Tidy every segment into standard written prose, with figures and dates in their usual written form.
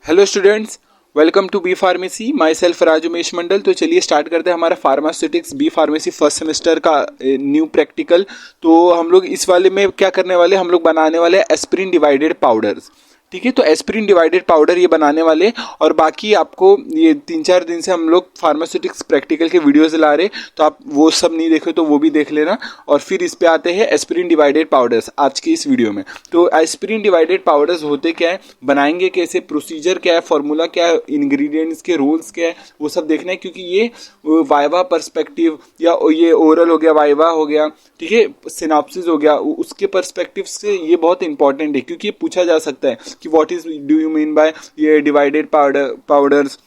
Hello students, welcome to B pharmacy. Myself Raj Umesh Mandal. तो चलिए start करते हैं हमारा pharmaceutics B pharmacy first semester का न्यू प्रैक्टिकल। तो हम लोग इस वाले में क्या करने वाले, हम लोग बनाने वाले हैं एस्पिरिन डिवाइडेड पाउडर्स। ठीक है, तो एस्पिरिन डिवाइडेड पाउडर ये बनाने वाले, और बाकी आपको ये 3-4 दिन से हम लोग फार्मास्यूटिक्स प्रैक्टिकल के वीडियोस ला रहे, तो आप वो सब नहीं देखे तो वो भी देख लेना। और फिर इस पे आते हैं एस्पिरिन डिवाइडेड पाउडर्स आज की इस वीडियो में। तो एस्पिरिन डिवाइडेड पाउडर्स होते क्या है, बनाएंगे कैसे, प्रोसीजर क्या है, फॉर्मूला क्या है, इंग्रेडिएंट्स के रूल्स क्या है, वो सब देखना है। क्योंकि ये वाइवा पर्सपेक्टिव या ये ओरल हो गया, वाइवा हो गया, ठीक है, सिनॉप्सिस हो गया, उसके पर्सपेक्टिव से ये बहुत इंपॉर्टेंट है। क्योंकि ये पूछा जा सकता है कि what is do you mean by ये divided powders,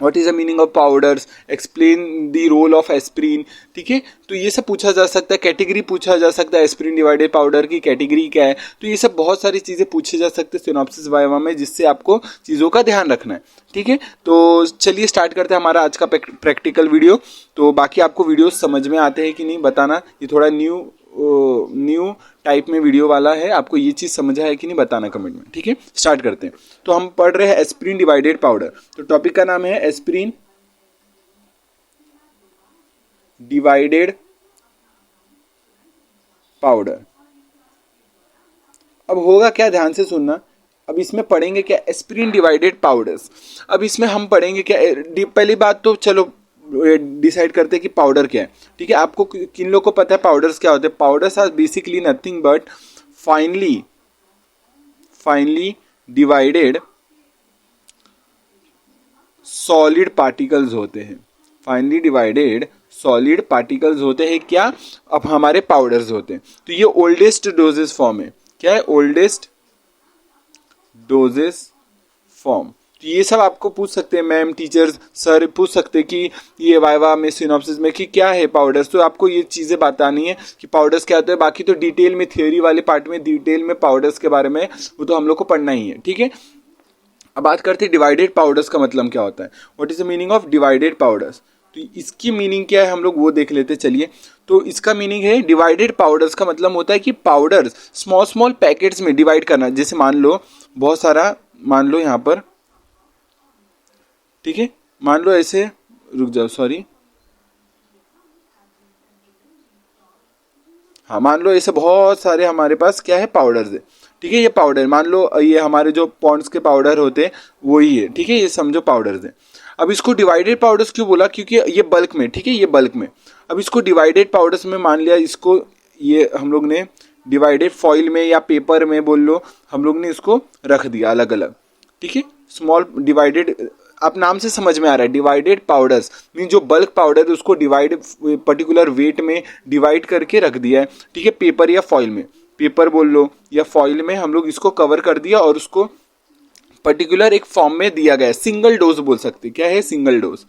what is the meaning of powders, explain the role of aspirin. ठीक है, तो ये सब पूछा जा सकता है। कैटेगरी पूछा जा सकता है, एस्पिरिन डिवाइडेड पाउडर की कैटेगरी क्या है। तो ये सब बहुत सारी चीजें पूछे जा सकते हैं सिनॉप्सिस वाइवा में, जिससे आपको चीजों का ध्यान रखना है। ठीक है, तो चलिए स्टार्ट करते हैं हमारा आज का प्रैक्टिकल वीडियो। तो बाकी आपको वीडियो समझ में आते हैं कि नहीं बताना, ये थोड़ा न्यू टाइप में वीडियो वाला है। आपको ये चीज समझ है कि नहीं बताना कमेंट में। ठीक है, स्टार्ट करते हैं। तो हम पढ़ रहे हैं एस्पिरिन डिवाइडेड पाउडर। तो टॉपिक का नाम है एस्पिरिन डिवाइडेड पाउडर। अब होगा क्या, ध्यान से सुनना। अब इसमें पढ़ेंगे क्या, एस्पिरिन डिवाइडेड पाउडर्स। अब इसमें हम पढ़ेंगे क्या, पहली बात तो चलो डिसाइड करते हैं कि पाउडर क्या है। ठीक है, आपको किन लोगों को पता है पाउडर्स क्या होते हैं। Powders are basically nothing but finely divided solid particles होते हैं। फाइनली डिवाइडेड सॉलिड पार्टिकल्स होते हैं क्या, अब हमारे पाउडर्स होते हैं। तो ये ओल्डेस्ट डोजेस फॉर्म है। क्या है, ओल्डेस्ट डोजेस फॉर्म। तो ये सब आपको पूछ सकते हैं, मैम, टीचर्स, सर पूछ सकते हैं कि ये वाइवा में, सिनॉप्सिस में कि क्या है पाउडर्स। तो आपको ये चीजें बतानी है कि पाउडर्स क्या होते हैं। बाकी तो डिटेल में, थियोरी वाले पार्ट में डिटेल में पाउडर्स के बारे में वो तो हम लोग को पढ़ना ही है। ठीक है, अब बात करते हैं डिवाइडेड पाउडर्स का मतलब क्या होता है। What is the meaning of divided powders. तो इसकी मीनिंग क्या है, हम लोग वो देख लेते चलिए। तो इसका मीनिंग है, डिवाइडेड पाउडर्स का मतलब होता है कि पाउडर्स स्मॉल स्मॉल पैकेट्स में डिवाइड करना। जैसे मान लो बहुत सारा, मान लो यहाँ पर, ठीक है, मान लो ऐसे, रुक जाओ सॉरी, हाँ, मान लो ऐसे बहुत सारे हमारे पास क्या है, पाउडर्स है। ठीक है, ये पाउडर मान लो, ये हमारे जो पॉन्ड्स के पाउडर होते हैं वही है। ठीक है, ये समझो पाउडर्स है। अब इसको डिवाइडेड पाउडर्स क्यों बोला, क्योंकि ये बल्क में, ठीक है, ये बल्क में। अब इसको डिवाइडेड पाउडर्स में मान लिया, इसको ये हम लोग ने डिवाइडेड फॉइल में या पेपर में बोल लो, हम लोग ने इसको रख दिया अलग अलग। ठीक है, स्मॉल डिवाइडेड, आप नाम से समझ में आ रहा है, डिवाइडेड पाउडर्स मीन जो बल्क पाउडर है उसको डिवाइड पर्टिकुलर वेट में डिवाइड करके रख दिया है। ठीक है, पेपर या फॉइल में, पेपर बोल लो या फॉइल में हम लोग इसको कवर कर दिया और उसको पर्टिकुलर एक फॉर्म में दिया गया है। सिंगल डोज बोल सकते, क्या है, सिंगल डोज,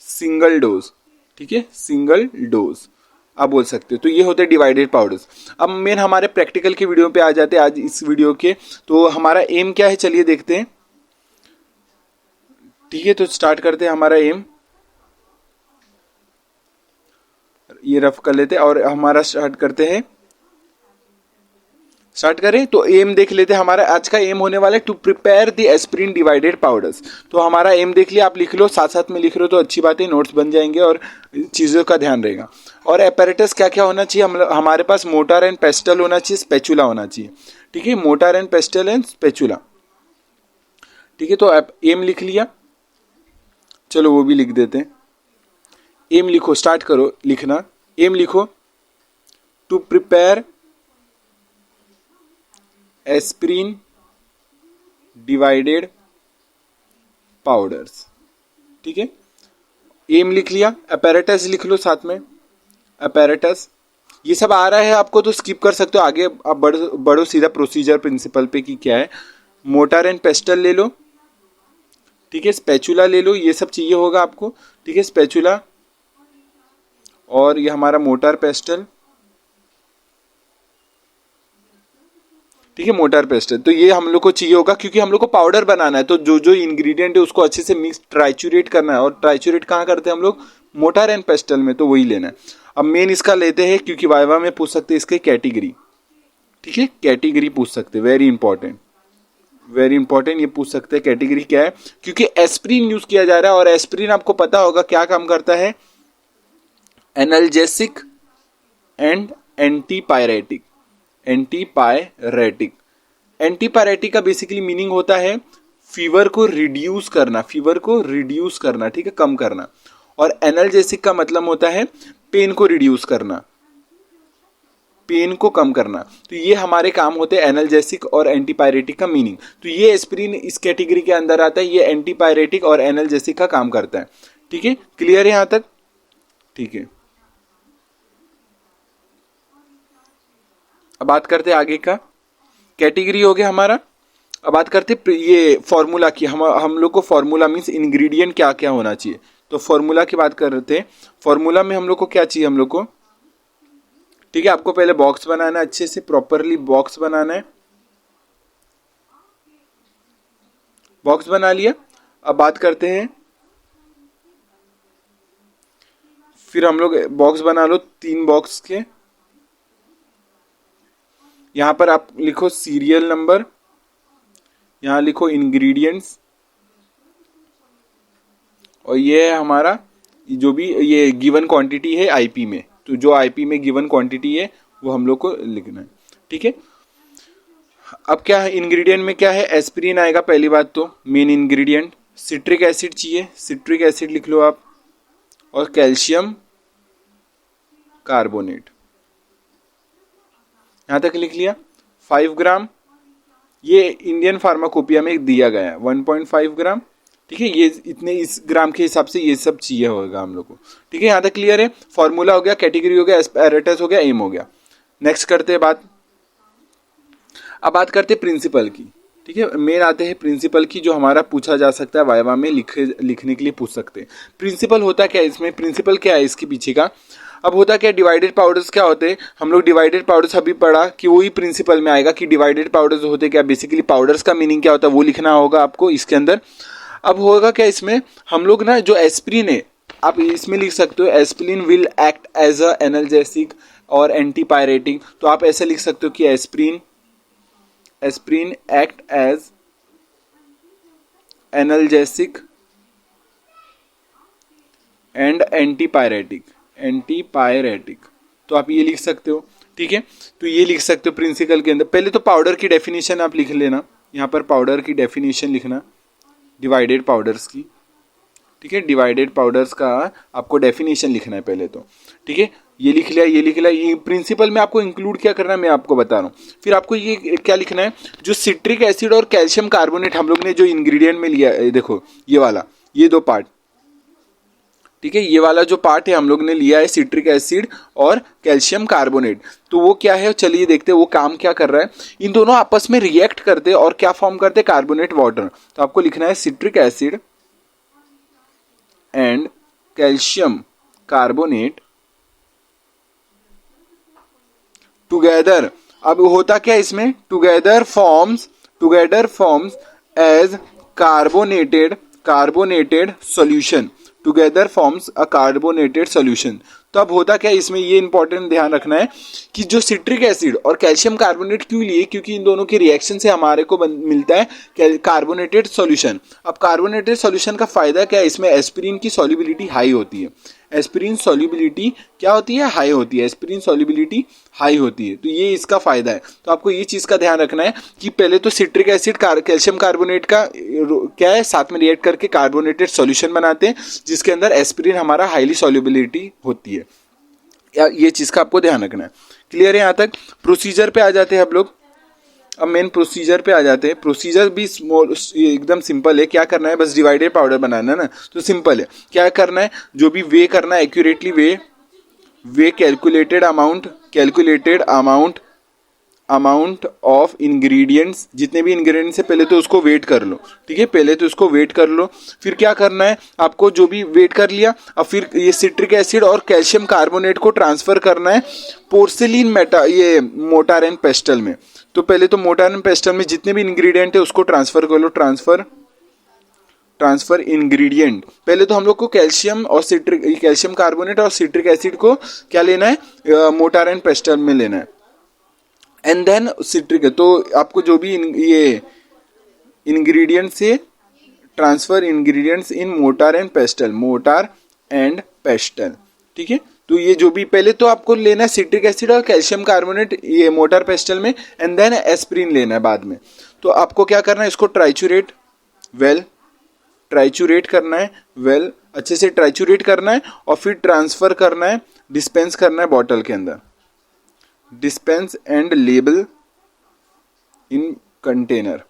सिंगल डोज। ठीक है, सिंगल डोज आप बोल सकते हो। तो ये होते हैं डिवाइडेड पाउडर्स। अब मेन हमारे प्रैक्टिकल के वीडियो पे आ जाते हैं आज इस वीडियो के। तो हमारा एम क्या है, चलिए देखते हैं। ठीक है, तो स्टार्ट करते हैं हमारा एम, ये रफ कर लेते हैं और हमारा स्टार्ट करते हैं। स्टार्ट करें तो एम देख लेते हैं। हमारा आज का एम होने वाला है to prepare the aspirin divided powders. तो हमारा एम देख लिया, आप लिख लो, साथ साथ में लिख रहे हो तो अच्छी बात है, नोट्स बन जाएंगे और चीज़ों का ध्यान रहेगा। और एपेरेटस क्या क्या होना चाहिए, हमारे पास मोटर एंड पेस्टल होना चाहिए, स्पेचुला होना चाहिए। ठीक है, motor and pastel and spatula. ठीक है, तो एम लिख लिया, चलो वो भी लिख देते हैं। एम लिखो, स्टार्ट करो लिखना। एम लिखो, to prepare aspirin divided powders. ठीक है, एम लिख लिया। अपैरेटस लिख लो साथ में, अपैरेटस। ये सब आ रहा है आपको तो स्किप कर सकते हो, आगे आप बढ़ो सीधा प्रोसीजर प्रिंसिपल पे कि क्या है। मोटर एंड पेस्टल ले लो, ठीक है, स्पैचुला ले लो, ये सब चाहिए होगा आपको। ठीक है, स्पैचुला और ये हमारा मोटर पेस्टल। ठीक है, मोटर पेस्टल। तो ये हम लोग को चाहिए होगा क्योंकि हम लोग को पाउडर बनाना है। तो जो जो इंग्रेडिएंट है उसको अच्छे से मिक्स ट्राइचुरेट करना है। और ट्राइचुरेट कहाँ करते हैं हम लोग, मोटर एंड पेस्टल में, तो वही लेना है। अब मेन इसका लेते हैं क्योंकि वाइवा में पूछ सकते हैं इसके कैटेगरी। ठीक है, कैटेगरी पूछ सकते, वेरी इंपॉर्टेंट, वेरी इंपॉर्टेंट, ये पूछ सकते हैं कैटेगरी क्या है, क्योंकि एस्प्रिन यूज किया जा रहा है और एस्प्रिन आपको पता होगा क्या काम करता है, एनाल्जेसिक एंड एंटीपायरेटिक। एंटीपायरेटिक का बेसिकली मीनिंग होता है फीवर को रिड्यूस करना, ठीक है, कम करना। और एनाल्जेसिक का मतलब होता है पेन को रिड्यूस करना, पेन को कम करना। तो ये हमारे काम होते हैं एनाल्जेसिक और एंटीपायरेटिक का मीनिंग। तो ये एस्प्रिन इस कैटेगरी के अंदर आता है, ये एंटीपायरेटिक और एनाल्जेसिक का काम करता है। ठीक है, क्लियर है यहां तक? ठीक है, अब बात करते हैं आगे का। कैटेगरी हो गया हमारा। अब बात करते ये फॉर्मूला की। हम लोग को फॉर्मूला मीन्स इंग्रेडिएंट क्या क्या होना चाहिए। तो फॉर्मूला की बात करते हैं। फॉर्मूला में हम लोग को क्या चाहिए, हम लोग को, ठीक है, आपको पहले बॉक्स बनाना है, अच्छे से प्रॉपरली बॉक्स बनाना है। बॉक्स बना लिया। अब बात करते हैं, फिर हम लोग बॉक्स बना लो 3 बॉक्स के। यहां पर आप लिखो सीरियल नंबर, यहां लिखो इंग्रेडिएंट्स, और ये है हमारा जो भी ये गिवन क्वांटिटी है आईपी में। तो जो आईपी में गिवन क्वांटिटी है वो हम लोग को लिखना है। ठीक है, अब क्या है इंग्रेडिएंट में, क्या है, एस्पिरिन आएगा पहली बात तो मेन इंग्रेडिएंट। सिट्रिक एसिड चाहिए, सिट्रिक एसिड लिख लो आप, और कैल्शियम कार्बोनेट, यहां तक लिख लिया। 5 ग्राम, ये इंडियन फार्माकोपिया में दिया गया है 1.5 ग्राम। ठीक है, ये इतने इस ग्राम के हिसाब से ये सब चाहिए होगा हम लोग को। ठीक है, यहां तक क्लियर है। फॉर्मूला हो गया, कैटेगरी हो गया, एस्पैरेटस हो गया, एम हो गया। नेक्स्ट करते हैं बात। अब बात करते हैं प्रिंसिपल की। ठीक है, मेन आते हैं प्रिंसिपल की, जो हमारा पूछा जा सकता है वाइवा में, लिखने के लिए पूछ सकते हैं। प्रिंसिपल होता क्या है इसमें, प्रिंसिपल क्या है इसके पीछे का। अब होता क्या, डिवाइडेड पाउडर्स क्या होते हैं, हम लोग डिवाइडेड पाउडर्स अभी पढ़ा कि वही प्रिंसिपल में आएगा कि डिवाइडेड पाउडर्स होते क्या, बेसिकली पाउडर्स का मीनिंग क्या होता है वो लिखना होगा आपको इसके अंदर। अब होगा क्या इसमें, हम लोग ना जो एस्प्रिन है, आप इसमें लिख सकते हो aspirin will act as a analgesic और एंटीपायरेटिक। तो आप ऐसे लिख सकते हो कि aspirin act as analgesic and antipyretic. तो आप ये लिख सकते हो। ठीक है, तो ये लिख सकते हो प्रिंसिपल के अंदर। पहले तो पाउडर की डेफिनेशन आप लिख लेना, यहां पर पाउडर की डेफिनेशन लिखना, डिवाइडेड पाउडर्स की। ठीक है, डिवाइडेड पाउडर्स का आपको डेफिनेशन लिखना है पहले तो। ठीक है, ये लिख लिया, ये लिख लिया। ये प्रिंसिपल में आपको इंक्लूड क्या करना है मैं आपको बता रहा हूँ। फिर आपको ये क्या लिखना है, जो सिट्रिक एसिड और कैल्शियम कार्बोनेट हम लोग ने जो इंग्रेडिएंट में लिया है, देखो ये वाला, ये 2 पार्ट। ठीक है, ये वाला जो पार्ट है हम लोग ने लिया है सिट्रिक एसिड और कैल्शियम कार्बोनेट। तो वो क्या है, चलिए देखते हैं वो काम क्या कर रहा है। इन दोनों आपस में रिएक्ट करते हैं और क्या फॉर्म करते हैं, कार्बोनेट वाटर। तो आपको लिखना है citric acid and calcium carbonate together. अब होता क्या इसमें, together forms as carbonated solution. Together forms a carbonated solution. तो अब होता क्या इसमें, ये इंपॉर्टेंट ध्यान रखना है कि जो सिट्रिक एसिड और कैल्शियम कार्बोनेट क्यों लिए, क्योंकि इन दोनों के रिएक्शन से हमारे को मिलता है कार्बोनेटेड सॉल्यूशन। अब कार्बोनेटेड सॉल्यूशन का फायदा क्या है, इसमें एस्पिरिन की सॉल्युबिलिटी हाई होती है। एस्पिरिन सॉल्युबिलिटी क्या होती है, हाई होती है। एस्पिरिन सॉल्युबिलिटी हाई होती है, तो ये इसका फायदा है। तो आपको ये चीज का ध्यान रखना है कि पहले तो सिट्रिक एसिड कैल्शियम कार्बोनेट का क्या है, साथ में रिएक्ट करके कार्बोनेटेड सॉल्यूशन बनाते हैं, जिसके अंदर एस्पिरिन हमारा हाईली सॉल्युबिलिटी होती है। ये चीज का आपको ध्यान रखना है। क्लियर है यहां तक? प्रोसीजर पे आ जाते हैं हम लोग। अब मेन प्रोसीजर पे आ जाते हैं। प्रोसीजर भी एकदम सिंपल है। क्या करना है, बस डिवाइडेड पाउडर बनाना है ना, तो सिंपल है। क्या करना है, जो भी वे करना है accurately way calculated amount of ingredients, जितने भी इंग्रेडिएंट्स है पहले तो उसको वेट कर लो। ठीक है, पहले तो उसको वेट कर लो। फिर क्या करना है आपको, जो भी वेट कर लिया, अब फिर ये सिट्रिक एसिड और कैल्शियम कार्बोनेट को ट्रांसफर करना है पोर्सिलीन ये मोर्टार एंड पेस्टल में। तो पहले तो मोर्टार एंड पेस्टल में जितने भी इंग्रेडिएंट है उसको ट्रांसफर कर लो। ट्रांसफर इंग्रेडिएंट, पहले तो हम लोग को कैल्शियम कार्बोनेट और सिट्रिक एसिड को क्या लेना है, मोर्टार एंड पेस्टल में लेना है। एंड देन सिट्रिक, तो आपको जो भी ये इंग्रेडिएंट से transfer ingredients in motor and pastel, motor and pastel. ठीक है, तो ये जो भी पहले तो आपको लेना है सिट्रिक एसिड और कैल्शियम कार्बोनेट ये मोटार पेस्टल में, एंड देन एस्प्रिन लेना है बाद में। तो आपको क्या करना है, इसको ट्राइचुरेट करना है वेल, अच्छे से ट्राइचुरेट करना है और फिर ट्रांसफर करना है, डिस्पेंस करना है बॉटल के अंदर, dispense and label in container.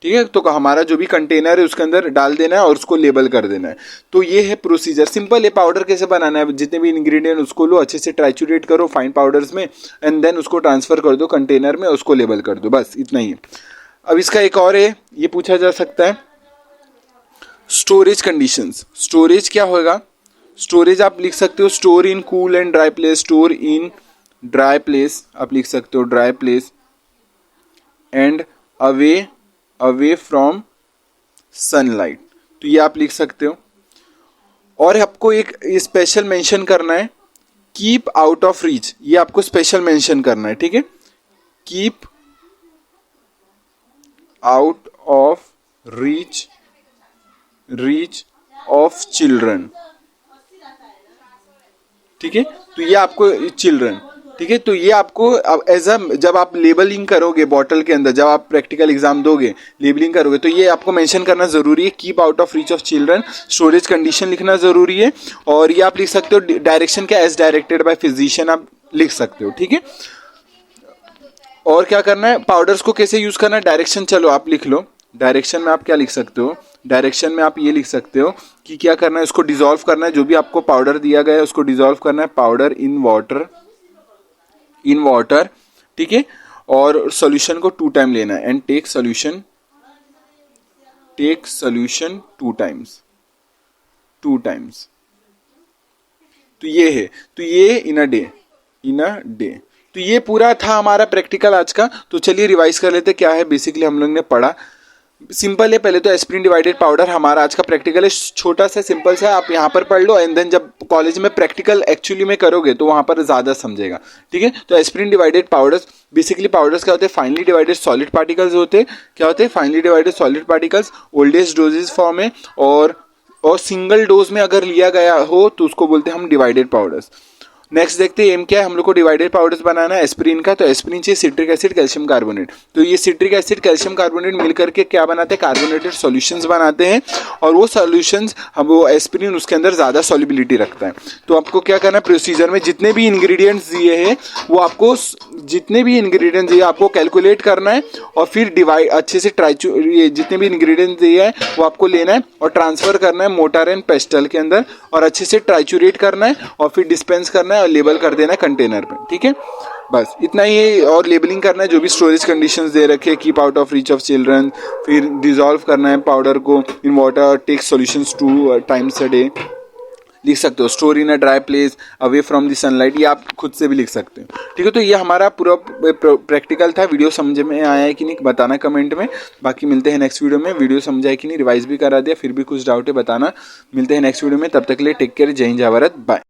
ठीक है, तो हमारा जो भी कंटेनर है उसके अंदर डाल देना है और उसको लेबल कर देना है। तो ये है प्रोसीजर, सिंपल है। पाउडर कैसे बनाना है, जितने भी इंग्रेडिएंट उसको लो, अच्छे से ट्राइचुरेट करो फाइन पाउडर्स में, एंड देन उसको ट्रांसफर कर दो कंटेनर में, उसको लेबल कर दो, बस इतना ही है। अब इसका एक और है, ये पूछा जा सकता है स्टोरेज कंडीशंस। स्टोरेज क्या होगा, स्टोरेज आप लिख सकते हो store in cool and dry place, store in dry place आप लिख सकते हो, dry place and away from sunlight, तो ये आप लिख सकते हो। और आपको एक स्पेशल मेंशन करना है, कीप आउट ऑफ रीच, ये आपको स्पेशल मेंशन करना है। ठीक है, keep out of reach of children. ठीक है, तो ये आपको चिल्ड्रन, ठीक है, तो ये आपको एज अ जब आप लेबलिंग करोगे बॉटल के अंदर, जब आप प्रैक्टिकल एग्जाम दोगे लेबलिंग करोगे, तो ये आपको मेंशन करना जरूरी है, keep out of reach of children. Storage condition लिखना जरूरी है, और ये आप लिख सकते हो डायरेक्शन क्या, एज डायरेक्टेड बाय फिजिशियन आप लिख सकते हो। ठीक है, और क्या करना है, पाउडर्स को कैसे यूज करना है, डायरेक्शन चलो आप लिख लो। डायरेक्शन में आप क्या लिख सकते हो, डायरेक्शन में आप ये लिख सकते हो कि क्या करना है, उसको डिसॉल्व करना है, जो भी आपको पाउडर दिया गया है उसको डिसॉल्व करना है, पाउडर इन वाटर। ठीक है, और सॉल्यूशन को 2 टाइम लेना है, एंड टेक सॉल्यूशन 2 टाइम्स। तो ये है, तो ये इन अ डे। तो ये पूरा था हमारा प्रैक्टिकल आज का। तो चलिए रिवाइज कर लेते क्या है बेसिकली हम लोग ने पढ़ा। सिंपल है, पहले तो एस्प्रिन डिवाइडेड पाउडर हमारा आज का प्रैक्टिकल है, छोटा सा सिंपल सा, आप यहाँ पर पढ़ लो, एंड देन जब कॉलेज में प्रैक्टिकल एक्चुअली में करोगे तो वहाँ पर ज़्यादा समझेगा। ठीक है, तो aspirin divided powders, basically powders क्या होते हैं, फाइनली डिवाइडेड सॉलिड पार्टिकल्स होते हैं। क्या होते हैं, finally divided solid particles, oldest doses form है, और सिंगल डोज में अगर लिया गया हो तो उसको बोलते हैं हम डिवाइडेड पाउडर्स। नेक्स्ट देखते हैं एम क्या है, हम लोग को डिवाइडेड पाउडर्स बनाना है एस्प्रिन का। तो एस्प्रिन चाहिए सिट्रिक एसिड कैल्शियम कार्बोनेट, तो ये सिट्रिक एसिड कैल्शियम कार्बोनेट मिलकर के क्या बनाते हैं, कार्बोनेटेड सॉल्यूशंस बनाते हैं, और वो सॉल्यूशंस हम वो एस्प्रिन उसके अंदर ज़्यादा सॉल्युबिलिटी रखता है। तो आपको क्या करना है, प्रोसीजर में जितने भी इंग्रेडिएंट्स दिए हैं वो आपको आपको कैलकुलेट करना है, और फिर डिवाइड अच्छे से ये जितने भी इंग्रेडिएंट्स दिए हैं वो आपको लेना है और ट्रांसफर करना है मोटार एंड पेस्टल के अंदर, और अच्छे से ट्राइचुरेट करना है और फिर डिस्पेंस करना है और लेबल कर देना है कंटेनर पे। ठीक है, बस इतना ही है, और लेबलिंग करना है जो भी स्टोरेज कंडीशंस दे रखे, keep out of reach of children, फिर डिसॉल्व करना है पाउडर को in water, take solutions 2 times a day लिख सकते हो, store in a dry place away from the sunlight, ये आप खुद से भी लिख सकते हो। ठीक है, तो ये हमारा पूरा प्रैक्टिकल था। वीडियो समझ में आया है कि नहीं बताना कमेंट में। बाकी मिलते हैं नेक्स्ट वीडियो में। वीडियो समझा है कि नहीं, रिवाइज भी करा दिया, फिर भी कुछ डाउट है बताना। मिलते हैं नेक्स्ट वीडियो में, तब तक के लिए टेक केयर, जय हिंद जय भारत, बाय।